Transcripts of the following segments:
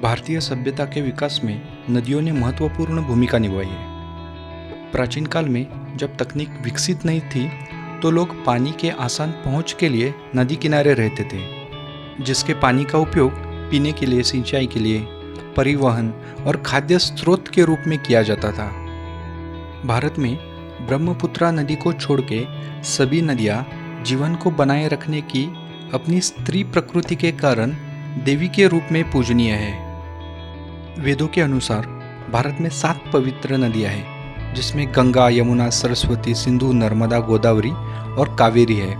भारतीय सभ्यता के विकास में नदियों ने महत्वपूर्ण भूमिका निभाई है। प्राचीन काल में जब तकनीक विकसित नहीं थी तो लोग पानी के आसान पहुंच के लिए नदी किनारे रहते थे, जिसके पानी का उपयोग पीने के लिए, सिंचाई के लिए, परिवहन और खाद्य स्रोत के रूप में किया जाता था। भारत में ब्रह्मपुत्रा नदी को छोड़ के सभी नदियाँ जीवन को बनाए रखने की अपनी स्त्री प्रकृति के कारण देवी के रूप में पूजनीय है। वेदों के अनुसार भारत में 7 पवित्र नदियां हैं, जिसमें गंगा, यमुना, सरस्वती, सिंधु, नर्मदा, गोदावरी और कावेरी है।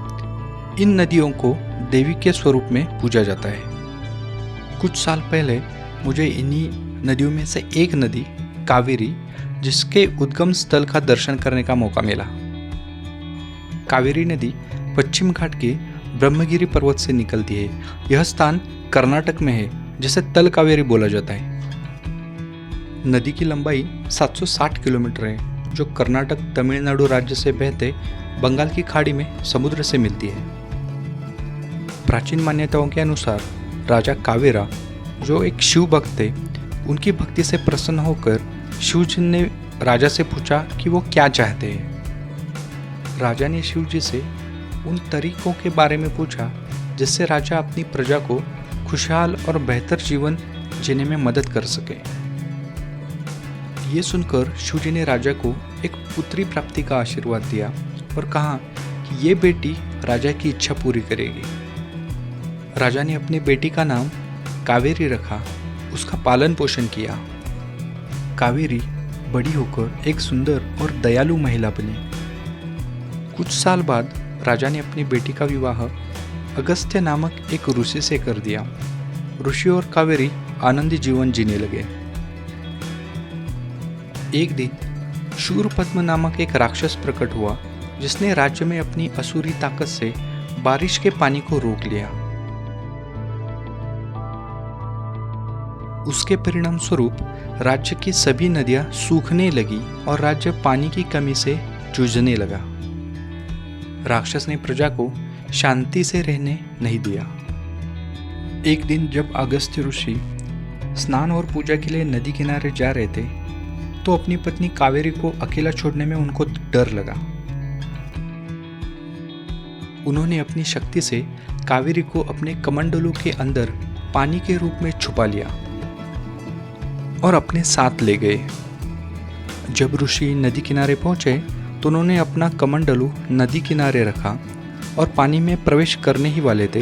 इन नदियों को देवी के स्वरूप में पूजा जाता है। कुछ साल पहले मुझे इन्हीं नदियों में से एक नदी कावेरी, जिसके उद्गम स्थल का दर्शन करने का मौका मिला। कावेरी नदी पश्चिम घाट के ब्रह्मगिरी पर्वत से निकलती है। यह स्थान कर्नाटक में है, जिसे तल कावेरी बोला जाता है। नदी की लंबाई 760 किलोमीटर है, जो कर्नाटक तमिलनाडु राज्य से बहते बंगाल की खाड़ी में समुद्र से मिलती है। प्राचीन मान्यताओं के अनुसार राजा कावेरा, जो एक शिव भक्त थे, उनकी भक्ति से प्रसन्न होकर शिव जी ने राजा से पूछा कि वो क्या चाहते हैं। राजा ने शिव जी से उन तरीकों के बारे में पूछा जिससे राजा अपनी प्रजा को खुशहाल और बेहतर जीवन जीने में मदद कर सके। ये सुनकर शिव जी ने राजा को एक पुत्री प्राप्ति का आशीर्वाद दिया और कहा कि ये बेटी राजा की इच्छा पूरी करेगी। राजा ने अपनी बेटी का नाम कावेरी रखा, उसका पालन पोषण किया। कावेरी बड़ी होकर एक सुंदर और दयालु महिला बनी। कुछ साल बाद राजा ने अपनी बेटी का विवाह अगस्त्य नामक एक ऋषि से कर दिया। ऋषि और कावेरी आनंदी जीवन जीने लगे। एक दिन शूरपद्म नामक एक राक्षस प्रकट हुआ, जिसने राज्य में अपनी असुरी ताकत से बारिश के पानी को रोक लिया। उसके परिणाम स्वरूप राज्य की सभी नदियां सूखने लगी और राज्य पानी की कमी से जूझने लगा। राक्षस ने प्रजा को शांति से रहने नहीं दिया। एक दिन जब अगस्त्य ऋषि स्नान और पूजा के लिए नदी किनारे जा रहे थे, तो अपनी पत्नी कावेरी को अकेला छोड़ने में उनको डर लगा। उन्होंने अपनी शक्ति से कावेरी को अपने कमंडलू के अंदर पानी के रूप में छुपा लिया और अपने साथ ले गए। जब ऋषि नदी किनारे पहुंचे तो उन्होंने अपना कमंडलू नदी किनारे रखा और पानी में प्रवेश करने ही वाले थे,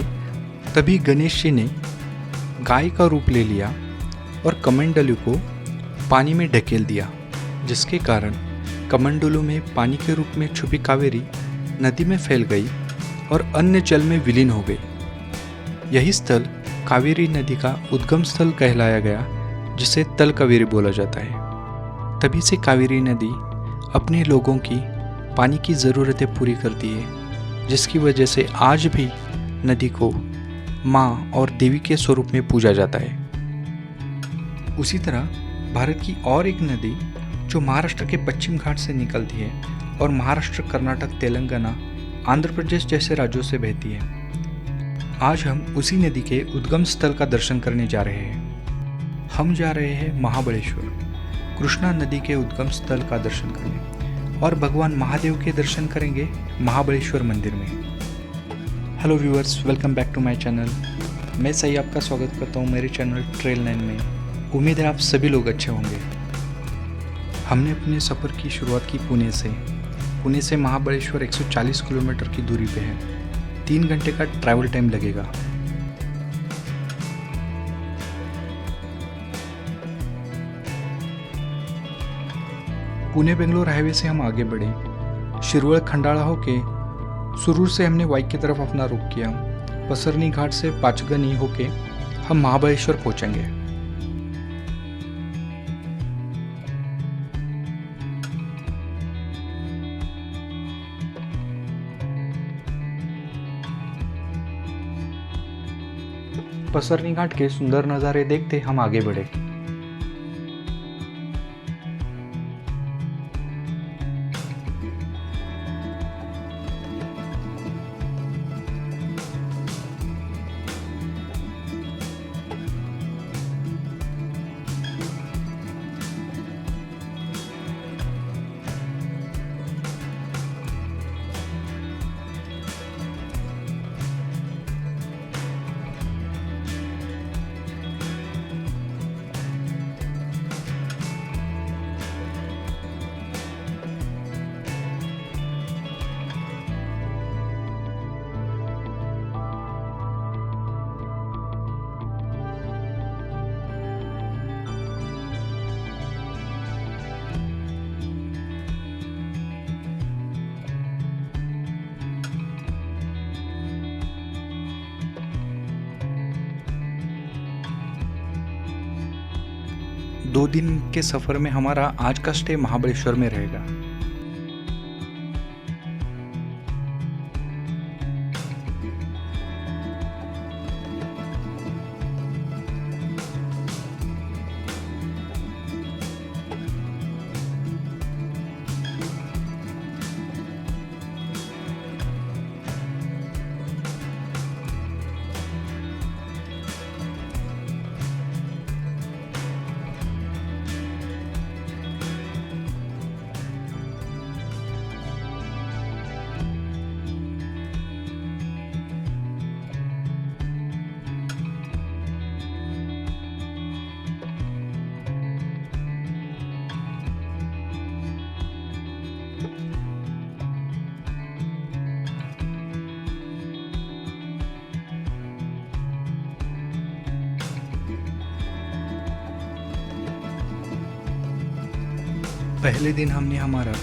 तभी गणेश जी ने गाय का रूप ले लिया और कमंडलू को पानी में ढकेल दिया, जिसके कारण कमंडलू में पानी के रूप में छुपी कावेरी नदी में फैल गई और अन्य जल में विलीन हो गई। यही स्थल कावेरी नदी का उद्गम स्थल कहलाया गया, जिसे तल कावेरी बोला जाता है। तभी से कावेरी नदी अपने लोगों की पानी की ज़रूरतें पूरी करती है, जिसकी वजह से आज भी नदी को माँ और देवी के स्वरूप में पूजा जाता है। उसी तरह भारत की और एक नदी जो महाराष्ट्र के पश्चिम घाट से निकलती है और महाराष्ट्र, कर्नाटक, तेलंगाना, आंध्र प्रदेश जैसे राज्यों से बहती है। आज हम उसी नदी के उद्गम स्थल का दर्शन करने जा रहे हैं। हम जा रहे हैं महाबलेश्वर, कृष्णा नदी के उद्गम स्थल का दर्शन करने। और भगवान महादेव के दर्शन करेंगे महाबलेश्वर मंदिर में। Hello viewers, welcome back to my channel. मैं सही आपका स्वागत करता हूँ मेरे चैनल ट्रेल 9 में। उम्मीद है आप सभी लोग अच्छे होंगे। हमने अपने सफ़र की शुरुआत की पुणे से महाबलेश्वर 140 किलोमीटर की दूरी पे है। 3 घंटे का ट्रैवल टाइम लगेगा। पुणे बेंगलोर हाईवे से हम आगे बढ़े। शिरवळ खंडाळा होके सुरूर से हमने वाई की तरफ अपना रुख किया। पसरनी घाट से पाचगनी होके हम महाबलेश्वर पहुंचेंगे। पसरनी घाट के सुंदर नज़ारे देखते हम आगे बढ़े। दो दिन के सफ़र में हमारा आज का स्टे महाबलेश्वर में रहेगा। पहले दिन हमने हमारा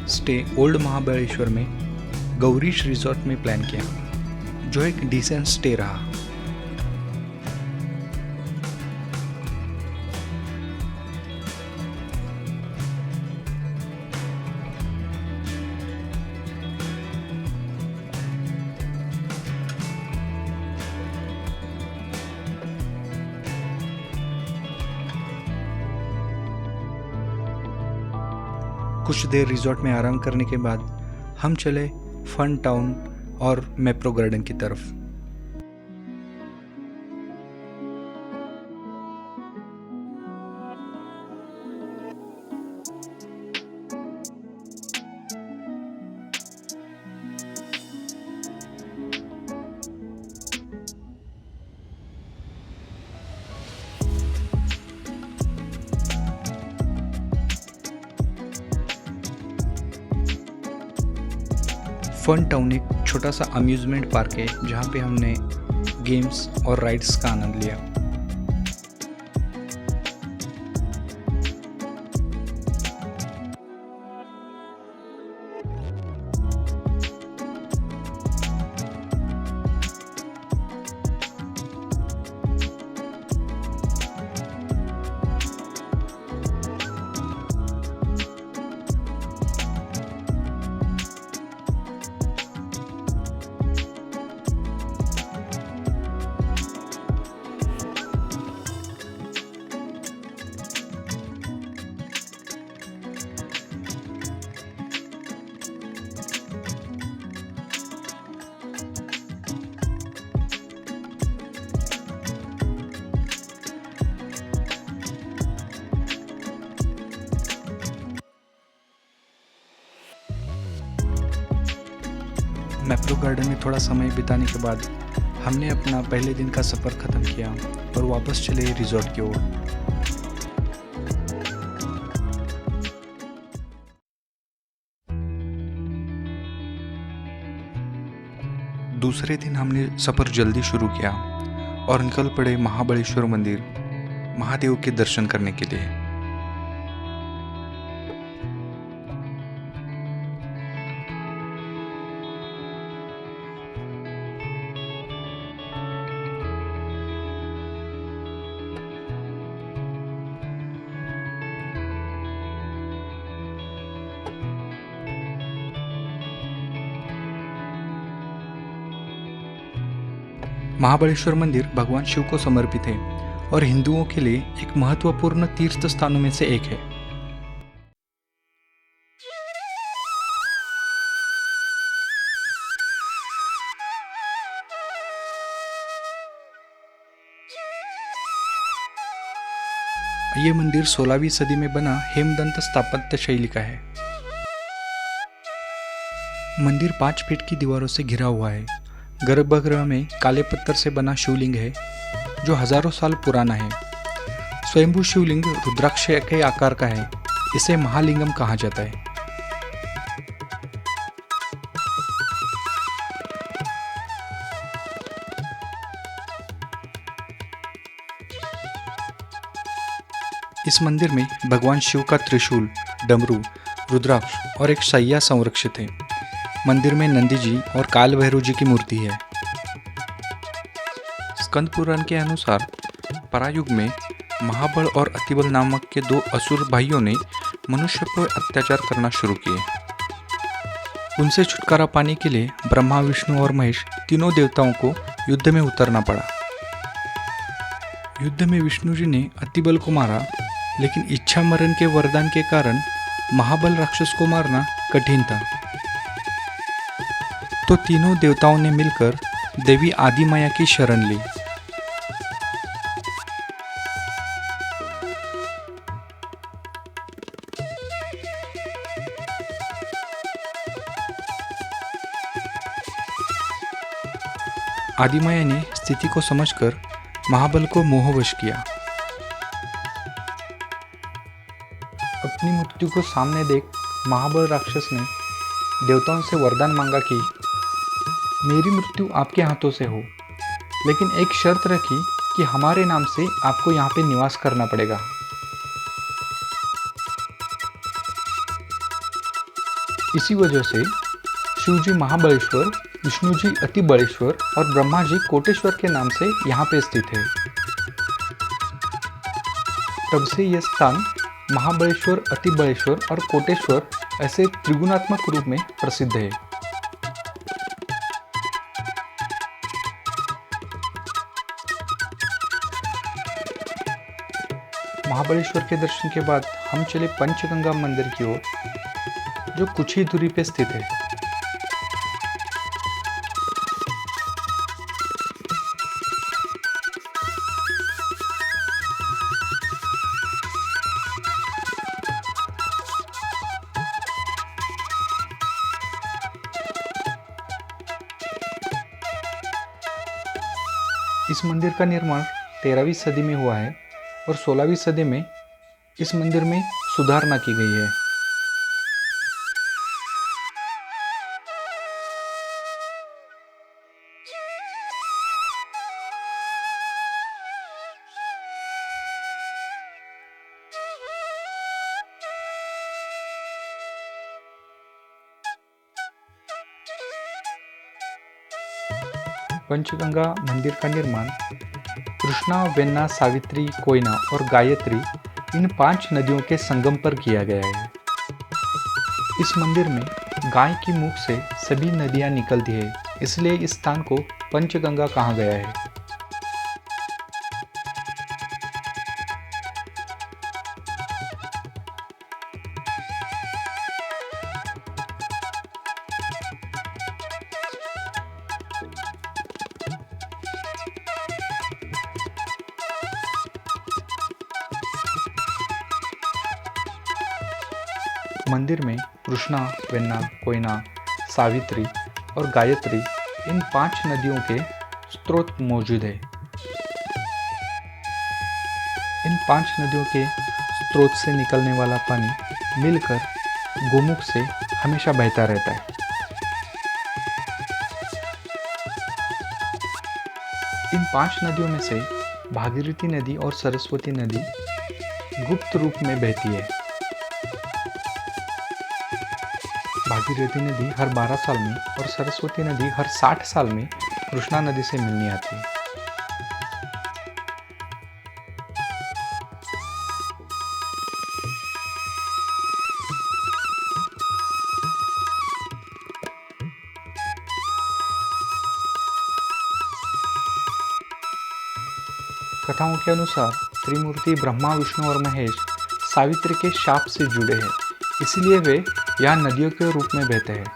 स्टे ओल्ड महाबलेश्वर में गौरीश रिजॉर्ट में प्लान किया, जो एक डिसेंट स्टे रहा। कुछ देर रिजॉर्ट में आराम करने के बाद हम चले फन टाउन और मैप्रो गार्डन की तरफ। फन टाउन एक छोटा सा अम्यूज़मेंट पार्क है जहाँ पे हमने गेम्स और राइड्स का आनंद लिया। मैप्रो गार्डन में थोड़ा समय बिताने के बाद हमने अपना पहले दिन का सफ़र ख़त्म किया और वापस चले रिजॉर्ट की ओर। दूसरे दिन हमने सफ़र जल्दी शुरू किया और निकल पड़े महाबलेश्वर मंदिर महादेव के दर्शन करने के लिए। महाबलेश्वर मंदिर भगवान शिव को समर्पित है और हिंदुओं के लिए एक महत्वपूर्ण तीर्थ स्थानों में से एक है। ये मंदिर 16वीं सदी में बना हेमदंत स्थापत्य शैली का है। मंदिर 5 फीट की दीवारों से घिरा हुआ है। गर्भगृह में काले पत्थर से बना शिवलिंग है जो हजारों साल पुराना है। स्वयंभू शिवलिंग रुद्राक्ष के आकार का है। इसे महालिंगम कहा जाता है। इस मंदिर में भगवान शिव का त्रिशूल, डमरू, रुद्राक्ष और एक शैया संरक्षित है। मंदिर में नंदी जी और काल भैरव जी की मूर्ति है। स्कंद पुराण के अनुसार परायुग में महाबल और अतिबल नामक के 2 असुर भाइयों ने मनुष्य पर अत्याचार करना शुरू किए। उनसे छुटकारा पाने के लिए ब्रह्मा, विष्णु और महेश तीनों देवताओं को युद्ध में उतरना पड़ा। युद्ध में विष्णु जी ने अतिबल को मारा, लेकिन इच्छा मरण के वरदान के कारण महाबल राक्षस को मारना कठिन था। तो तीनों देवताओं ने मिलकर देवी आदि माया की शरण ली। आदि माया ने स्थिति को समझकर महाबल को मोहवश किया। अपनी मृत्यु को सामने देख महाबल राक्षस ने देवताओं से वरदान मांगा कि मेरी मृत्यु आपके हाथों से हो, लेकिन एक शर्त रखी कि हमारे नाम से आपको यहाँ पे निवास करना पड़ेगा। इसी वजह से शिव जी महाबलेश्वर, विष्णु जी अतिबलेश्वर और ब्रह्मा जी कोटेश्वर के नाम से यहाँ पे स्थित है। तब से यह स्थान महाबलेश्वर, अतिबलेश्वर और कोटेश्वर ऐसे त्रिगुणात्मक रूप में प्रसिद्ध है। महाबलेश्वर के दर्शन के बाद हम चले पंचगंगा मंदिर की ओर, जो कुछ ही दूरी पे स्थित है। इस मंदिर का निर्माण 13वीं सदी में हुआ है और 16वीं सदी में इस मंदिर में सुधारना की गई है। पंचगंगा मंदिर का निर्माण कृष्णा, वेन्ना, सावित्री, कोयना और गायत्री इन 5 नदियों के संगम पर किया गया है। इस मंदिर में गाय की मुख से सभी नदियां निकलती है, इसलिए इस स्थान को पंचगंगा कहा गया है। मंदिर में कृष्णा, वेन्ना, कोयना, सावित्री और गायत्री इन 5 नदियों के स्रोत मौजूद है। इन 5 नदियों के स्रोत से निकलने वाला पानी मिलकर गोमुख से हमेशा बहता रहता है। इन 5 नदियों में से भागीरथी नदी और सरस्वती नदी गुप्त रूप में बहती है। भागीरथी नदी हर 12 साल में और सरस्वती नदी हर 60 साल में कृष्णा नदी से मिलने आती है। कथाओं के अनुसार त्रिमूर्ति ब्रह्मा, विष्णु और महेश सावित्री के शाप से जुड़े हैं, इसलिए वे यहाँ नदियों के रूप में बहते हैं।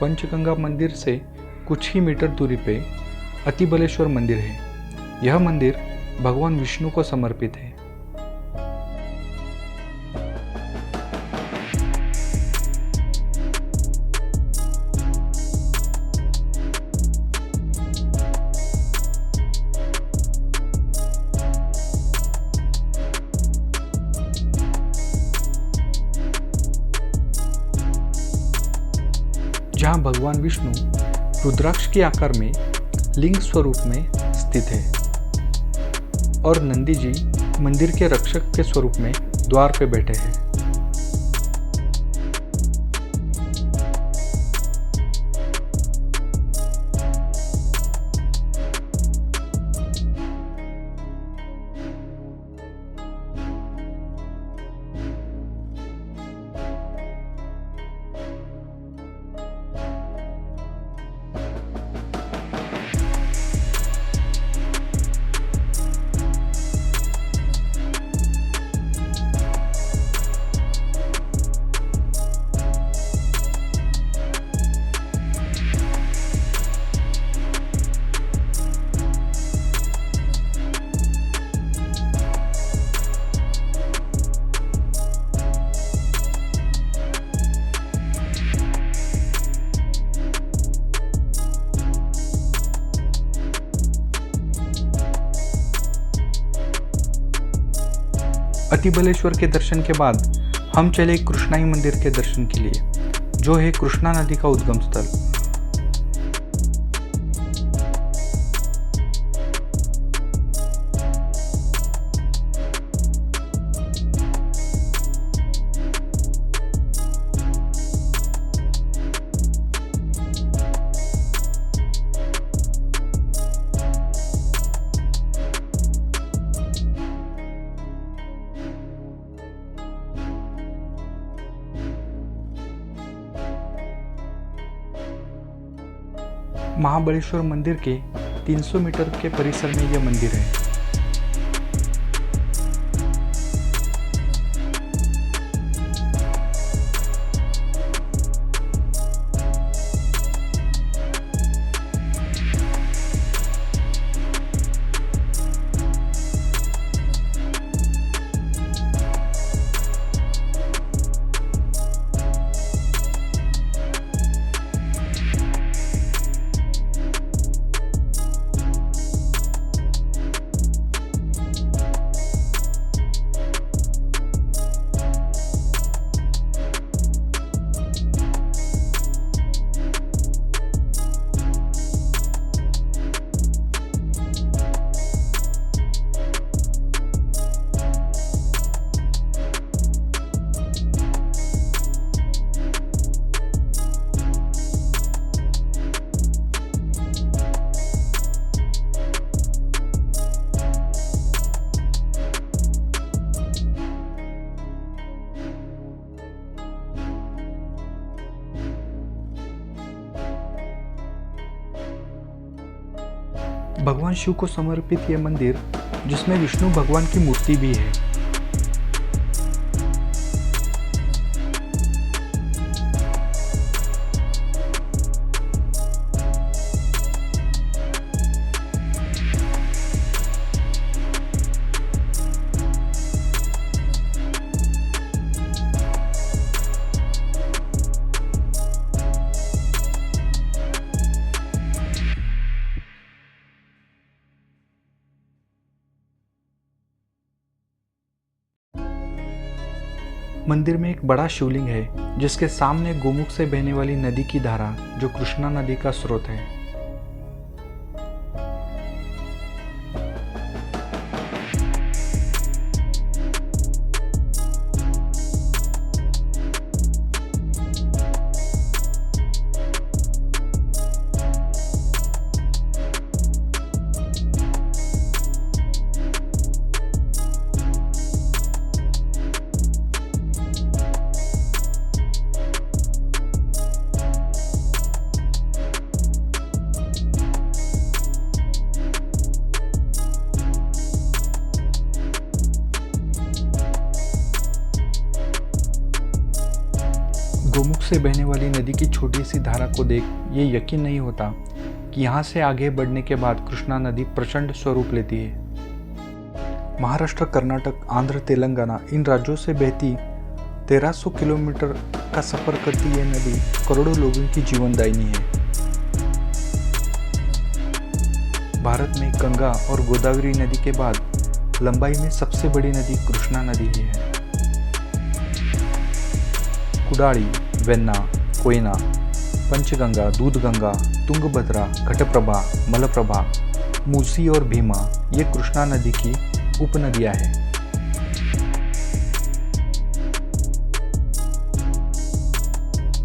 पंचगंगा मंदिर से कुछ ही मीटर दूरी पे अतिबलेश्वर मंदिर है। यह मंदिर भगवान विष्णु को समर्पित है। जहाँ भगवान विष्णु रुद्राक्ष के आकार में लिंग स्वरूप में स्थित है और नंदी जी मंदिर के रक्षक के स्वरूप में द्वार पे बैठे हैं। अतिबलेश्वर के दर्शन के बाद हम चले कृष्णाई मंदिर के दर्शन के लिए, जो है कृष्णा नदी का उद्गम स्थल। महाबलेश्वर मंदिर के 300 मीटर के परिसर में यह मंदिर है। भगवान शिव को समर्पित ये मंदिर, जिसमें विष्णु भगवान की मूर्ति भी है। मंदिर में एक बड़ा शिवलिंग है, जिसके सामने गोमुख से बहने वाली नदी की धारा, जो कृष्णा नदी का स्रोत है। गोमुख से बहने वाली नदी की छोटी सी धारा को देख ये यकीन नहीं होता कि यहाँ से आगे बढ़ने के बाद कृष्णा नदी प्रचंड स्वरूप लेती है। महाराष्ट्र, कर्नाटक, आंध्र, तेलंगाना इन राज्यों से बहती 1300 किलोमीटर का सफर करती ये नदी करोड़ों लोगों की जीवनदायिनी है। भारत में गंगा और गोदावरी नदी के बाद लंबाई में सबसे बड़ी नदी कृष्णा नदी ही है। कुडाली, वेन्ना, कोयना, पंचगंगा, दूधगंगा, तुंगभद्रा, घटप्रभा, मलप्रभा, मूसी और भीमा ये कृष्णा नदी की उपनदियां हैं।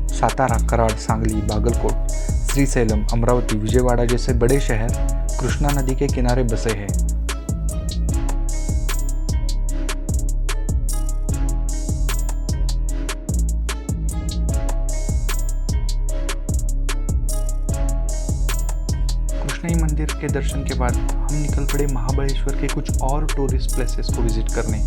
सातारा, कराड, सांगली, बागलकोट, श्रीशैलम, अमरावती, विजयवाड़ा जैसे बड़े शहर कृष्णा नदी के किनारे बसे हैं। कृष्णा मंदिर के दर्शन के बाद हम निकल पड़े महाबलेश्वर के कुछ और टूरिस्ट प्लेसेस को विजिट करने।